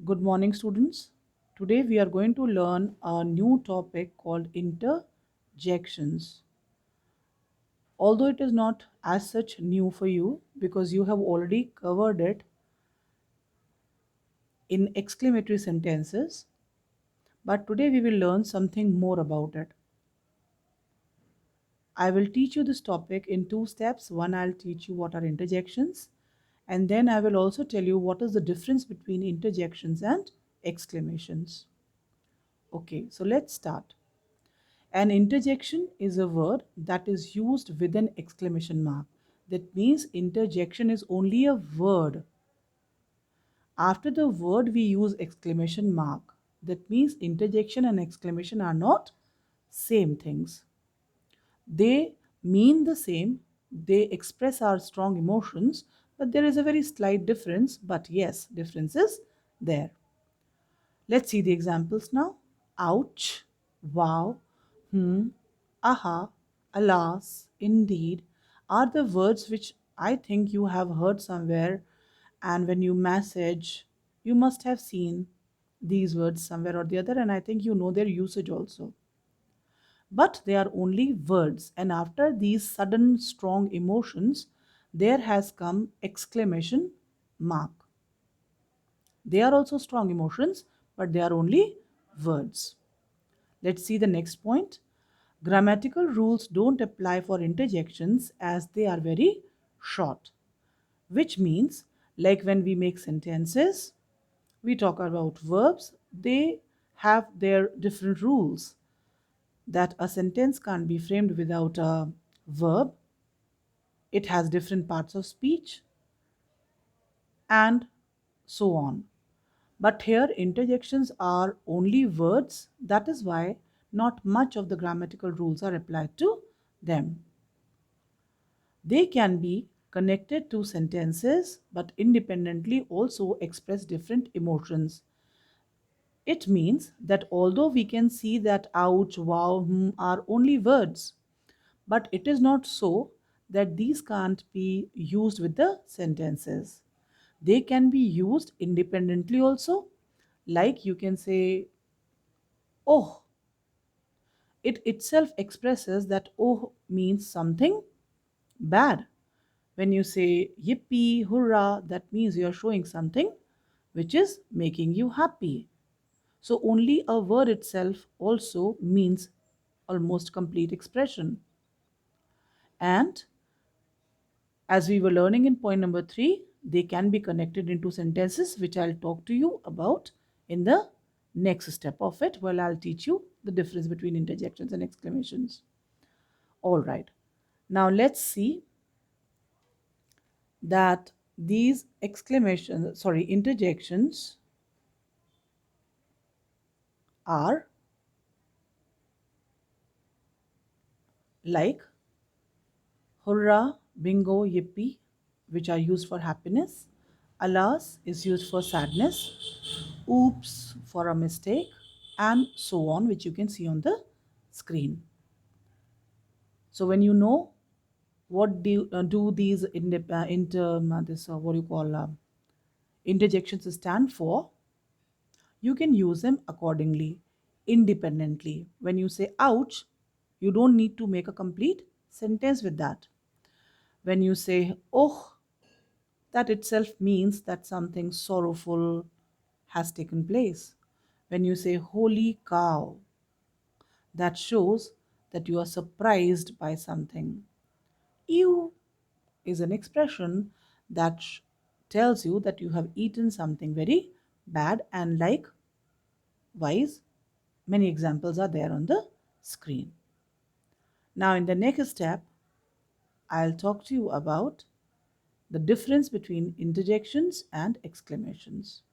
Good morning, students. Today we are going to learn a new topic called interjections. Although it is not as such new for you because you have already covered it in exclamatory sentences, but today we will learn something more about it. I will teach you this topic in two steps. One, I'll teach you what are interjections, and then I will also tell you what is the difference between interjections and exclamations. Okay, so let's start. An interjection is a word that is used with an exclamation mark. That means interjection is only a word. After the word we use exclamation mark. That means interjection and exclamation are not same things. They mean the same, they express our strong emotions, but there is a very slight difference, but yes, difference is there. Let's see the examples now. Ouch, wow, aha, alas, indeed are the words which I think you have heard somewhere, and when you message, you must have seen these words somewhere or the other, and I think you know their usage also. But they are only words, and after these sudden strong emotions, there has come exclamation mark. They are also strong emotions, but they are only words. Let's see the next point. Grammatical rules don't apply for interjections as they are very short, which means, like when we make sentences, we talk about verbs, they have their different rules. That a sentence can't be framed without a verb, it has different parts of speech, and so on. But here interjections are only words, that is why not much of the grammatical rules are applied to them. They can be connected to sentences but independently also express different emotions. It means that although we can see that ouch, wow, are only words, but it is not so that these can't be used with the sentences. They can be used independently also. Like you can say, oh, it itself expresses that oh means something bad. When you say yippee, hurrah, that means you are showing something which is making you happy. So only a word itself also means almost complete expression. And as we were learning in point number 3, they can be connected into sentences, which I'll talk to you about in the next step of it. Well, I'll teach you the difference between interjections and exclamations. All right. Now let's see that these interjections are like hurrah, bingo, yippee, which are used for happiness. Alas is used for sadness. Oops for a mistake, and so on, which you can see on the screen. So when you know what do these this what do you call interjections stand for, you can use them accordingly, independently. When you say ouch, you don't need to make a complete sentence with that. When you say oh, that itself means that something sorrowful has taken place. When you say holy cow, that shows that you are surprised by something. Ew is an expression that tells you that you have eaten something very bad, and likewise, many examples are there on the screen. Now, in the next step, I'll talk to you about the difference between interjections and exclamations.